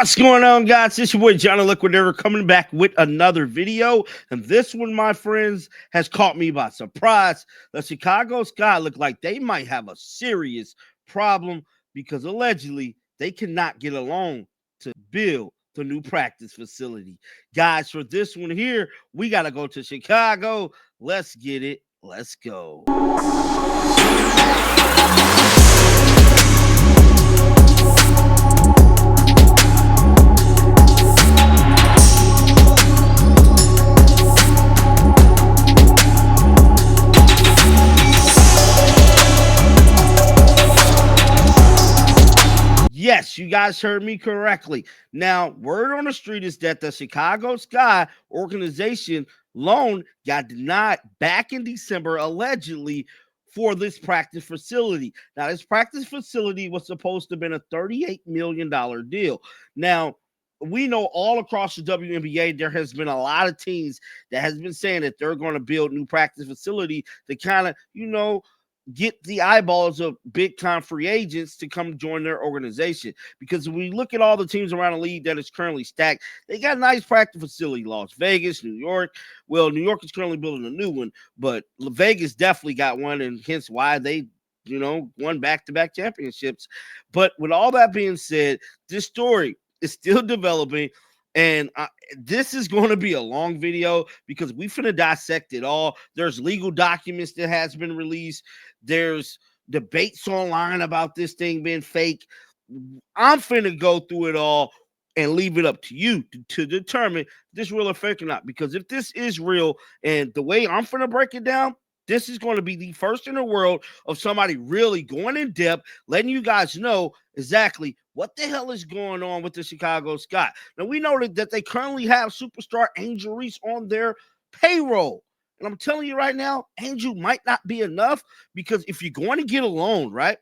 What's going on, guys? It's your boy Johnny Liquidator coming back with another video. And this one, my friends, has caught me by surprise. The Chicago Sky look like they might have a serious problem because allegedly they cannot get along to build the new practice facility. Guys, for this one here, we got to go to Chicago. Let's get it. Let's go. Yes, you guys heard me correctly. Now, word on the street is that the Chicago Sky organization loan got denied back in December, allegedly, for this practice facility. Now, this practice facility was supposed to have been a $38 million deal. Now, we know all across the WNBA, there has been a lot of teams that has been saying that they're going to build new practice facility to kind of, get the eyeballs of big time free agents to come join their organization. Because when we look at all the teams around the league that is currently stacked, they got a nice practice facility. Las Vegas, New York. Well, New York is currently building a new one, but Vegas definitely got one, and hence why they won back-to-back championships. But with all that being said, this story is still developing. And this is going to be a long video because we finna dissect it all. There's legal documents that has been released. There's debates online about this thing being fake. I'm finna go through it all and leave it up to you to determine if this is real or fake or not. Because if this is real, and the way I'm finna break it down, this is going to be the first in the world of somebody really going in depth, letting you guys know exactly what the hell is going on with the Chicago Sky. Now, we know that they currently have superstar Angel Reese on their payroll. And I'm telling you right now, Angel might not be enough, because if you're going to get a loan, right,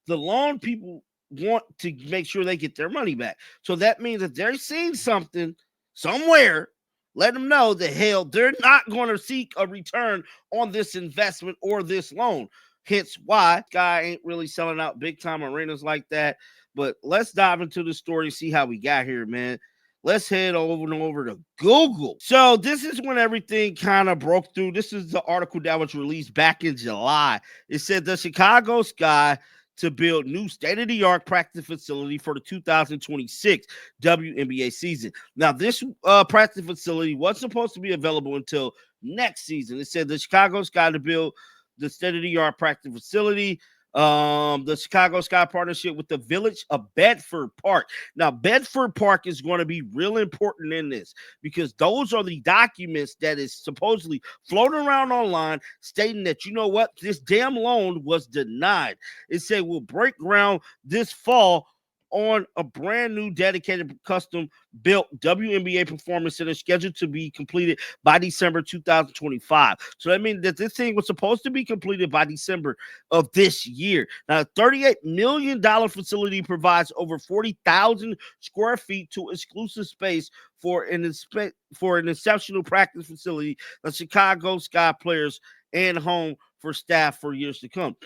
the loan people want to make sure they get their money back. So that means that they're seeing something somewhere. Let them know that, hell, they're not going to seek a return on this investment or this loan. Hence why Sky ain't really selling out big-time arenas like that. But let's dive into the story and see how we got here, man. Let's head over to Google. So this is when everything kind of broke through. This is the article that was released back in July. It said the Chicago Sky to build new state-of-the-art practice facility for the 2026 WNBA season. Now, this practice facility was supposed to be available until next season. It said the Chicago Sky to build the state-of-the-art practice facility. The Chicago Sky partnership with the village of Bedford Park. Now, Bedford Park is going to be real important in this, because those are the documents that is supposedly floating around online stating that, you know what, this damn loan was denied. It said we'll break ground this fall on a brand new dedicated custom built WNBA performance center scheduled to be completed by December 2025. So that means that this thing was supposed to be completed by December of this year. Now, a $38 million facility provides over 40,000 square feet to exclusive space for an exceptional practice facility, the Chicago Sky players, and home for staff for years to come.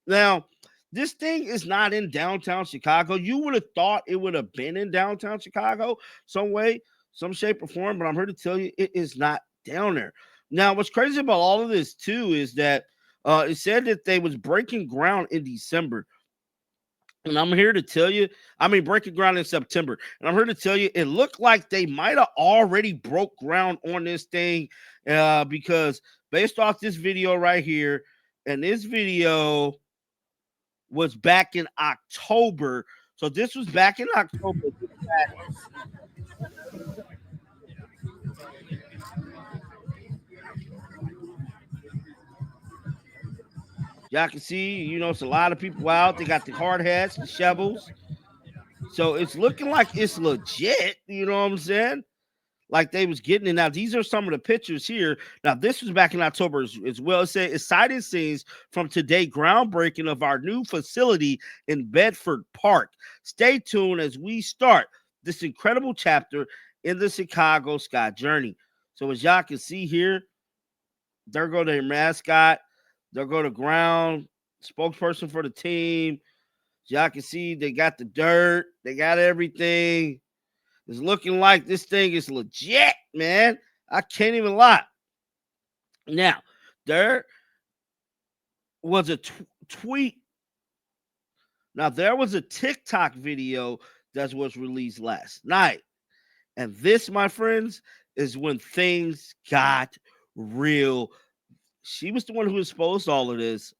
Now, this thing is not in downtown Chicago. You would have thought it would have been in downtown Chicago some way, some shape or form, but I'm here to tell you it is not down there. Now, what's crazy about all of this, too, is that it said that they was breaking ground in December. And I'm here to tell you, breaking ground in September. And I'm here to tell you, it looked like they might have already broke ground on this thing, because based off this video right here, and this video was back in October. So this was back in October. Y'all can see, it's a lot of people out. They got the hard hats, the shovels. So it's looking like it's legit. You know what I'm saying? Like they was getting it. Now, these are some of the pictures here. Now, this was back in October as well. It said exciting scenes from today, groundbreaking of our new facility in Bedford Park. Stay tuned as we start this incredible chapter in the Chicago Sky journey. So as y'all can see here, there go their mascot. There go the ground spokesperson for the team. Y'all can see they got the dirt, they got everything. It's looking like this thing is legit, man. I can't even lie. Now, there was a tweet. Now, there was a TikTok video that was released last night. And this, my friends, is when things got real. She was the one who exposed all of this.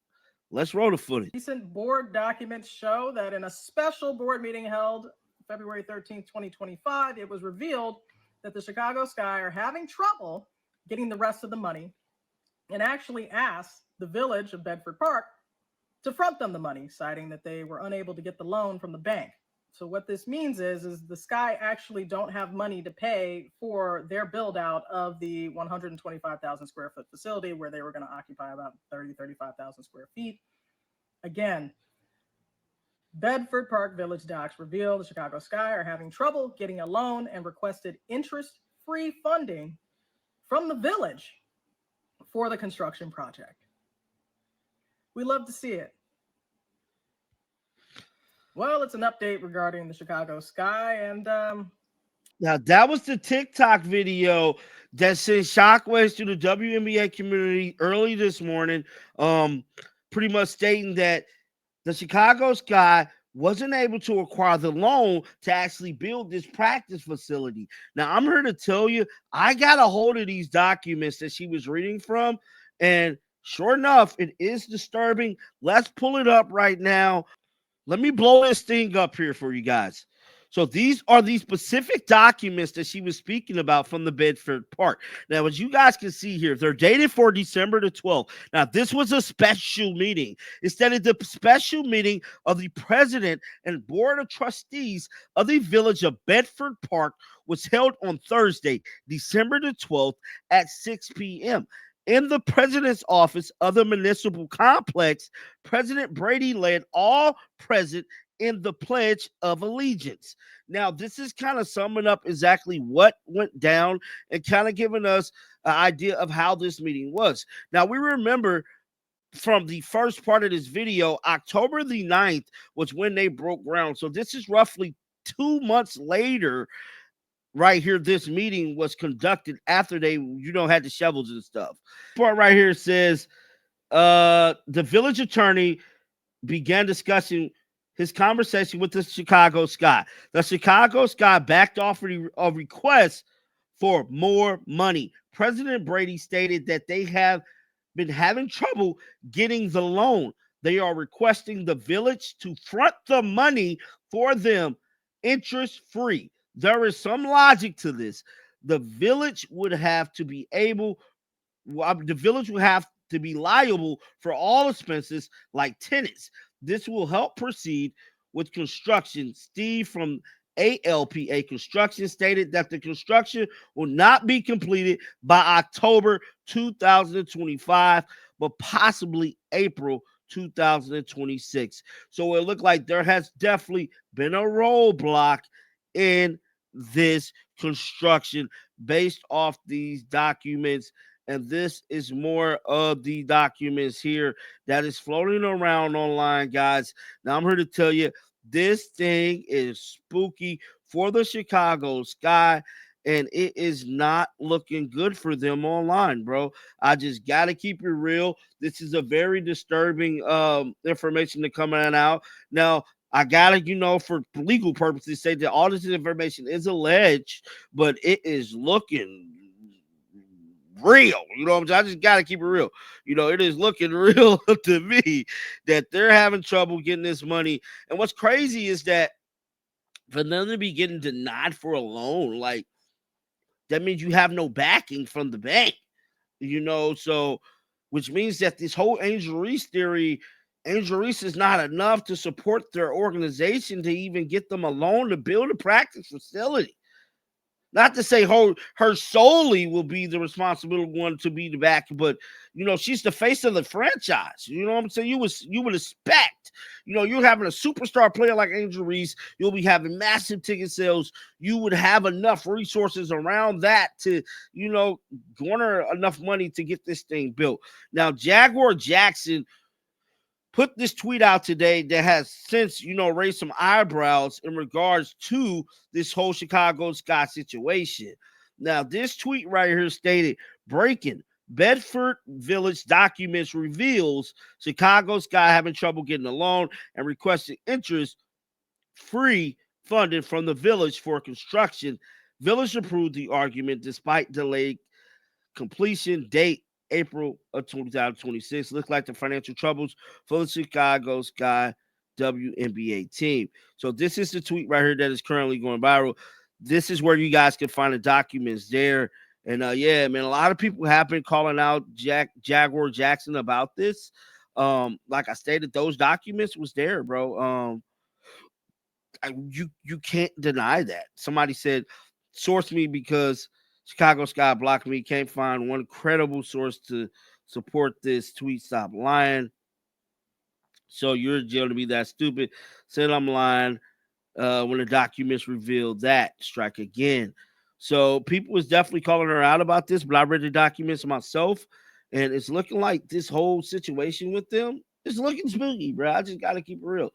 Let's roll the footage. Recent board documents show that in a special board meeting held February 13th, 2025, it was revealed that the Chicago Sky are having trouble getting the rest of the money and actually asked the village of Bedford Park to front them the money, citing that they were unable to get the loan from the bank. So what this means is the Sky actually don't have money to pay for their build out of the 125,000 square foot facility where they were going to occupy about 35,000 square feet. Again, Bedford Park Village docs reveal the Chicago Sky are having trouble getting a loan and requested interest-free funding from the village for the construction project. We love to see it. Well, it's an update regarding the Chicago Sky, and now that was the TikTok video that sent shockwaves to the WNBA community early this morning, pretty much stating that the Chicago Sky wasn't able to acquire the loan to actually build this practice facility. Now, I'm here to tell you, I got a hold of these documents that she was reading from, and sure enough, it is disturbing. Let's pull it up right now. Let me blow this thing up here for you guys. So these are the specific documents that she was speaking about from the Bedford Park. Now, as you guys can see here, they're dated for December the 12th. Now, this was a special meeting. Instead of the special meeting of the president and board of trustees of the village of Bedford Park was held on Thursday, December the 12th at 6 p.m. In the president's office of the municipal complex, President Brady led all present in the Pledge of Allegiance. Now, this is kind of summing up exactly what went down and kind of giving us an idea of how this meeting was. Now, we remember from the first part of this video, October the 9th was when they broke ground. So this is roughly 2 months later. Right here, this meeting was conducted after they, had the shovels and stuff. Part right here says, the village attorney began discussing his conversation with the Chicago Sky. The Chicago Sky backed off a request for more money. President Brady stated that they have been having trouble getting the loan. They are requesting the village to front the money for them interest-free. There is some logic to this. The village would have to be liable for all expenses like tenants. This will help proceed with construction. Steve from ALPA Construction stated that the construction will not be completed by October 2025, but possibly April 2026. So it looked like there has definitely been a roadblock in this construction based off these documents. And this is more of the documents here that is floating around online, guys. Now, I'm here to tell you, this thing is spooky for the Chicago Sky, and it is not looking good for them online, bro. I just got to keep it real. This is a very disturbing information to come out. Now, I gotta, for legal purposes, say that all this information is alleged, but it is looking real. I just gotta keep it real. It is looking real to me that they're having trouble getting this money. And what's crazy is that for them to be getting denied for a loan, like that means you have no backing from the bank. So which means that this whole Angel Reese theory. Angel Reese is not enough to support their organization to even get them a loan to build a practice facility. Not to say her solely will be the responsible one to be the back, but she's the face of the franchise. You know what I'm saying? You would expect, you're having a superstar player like Angel Reese, you'll be having massive ticket sales. You would have enough resources around that to, garner enough money to get this thing built. Now, Jaguar Jackson put this tweet out today that has since, raised some eyebrows in regards to this whole Chicago Sky situation. Now, this tweet right here stated, breaking, Bedford Village documents reveals Chicago Sky having trouble getting a loan and requesting interest free funding from the village for construction. Village approved the argument despite delayed completion date April of 2026. Looks like the financial troubles for the Chicago Sky WNBA team. So this is the tweet right here that is currently going viral. This is where you guys can find the documents there. And yeah, man, a lot of people have been calling out Jaguar Jackson about this. Like I stated, those documents was there, bro. You can't deny that. Somebody said, source me because Chicago Sky blocked me. Can't find one credible source to support this tweet. Stop lying. So you're in jail to be that stupid. Said I'm lying. When the documents revealed that, strike again. So people was definitely calling her out about this, but I read the documents myself, and it's looking like this whole situation with them is looking spooky, bro. I just gotta keep it real.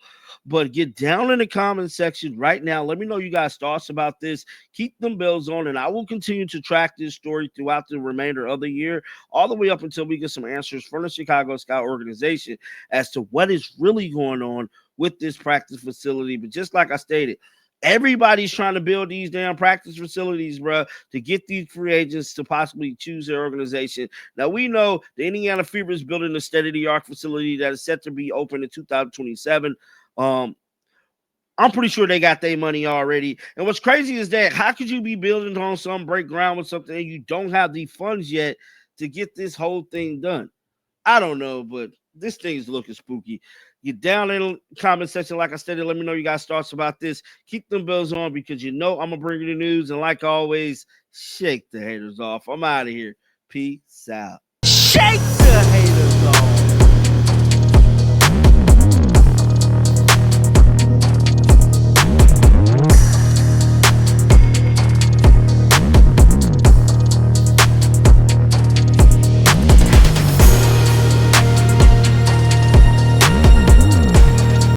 But get down in the comment section right now. Let me know you guys' thoughts about this. Keep them bells on, and I will continue to track this story throughout the remainder of the year, all the way up until we get some answers from the Chicago Sky organization as to what is really going on with this practice facility. But just like I stated, everybody's trying to build these damn practice facilities, bro, to get these free agents to possibly choose their organization. Now, we know the Indiana Fever is building a state-of-the-art facility that is set to be open in 2027. I'm pretty sure they got their money already. And what's crazy is that how could you be building on some break ground with something and you don't have the funds yet to get this whole thing done? I don't know, but this thing is looking spooky. Get down in the comment section, like I said, let me know you guys' thoughts about this. Keep them bells on because I'm going to bring you the news. And like always, shake the haters off. I'm out of here. Peace out. Shake the haters off.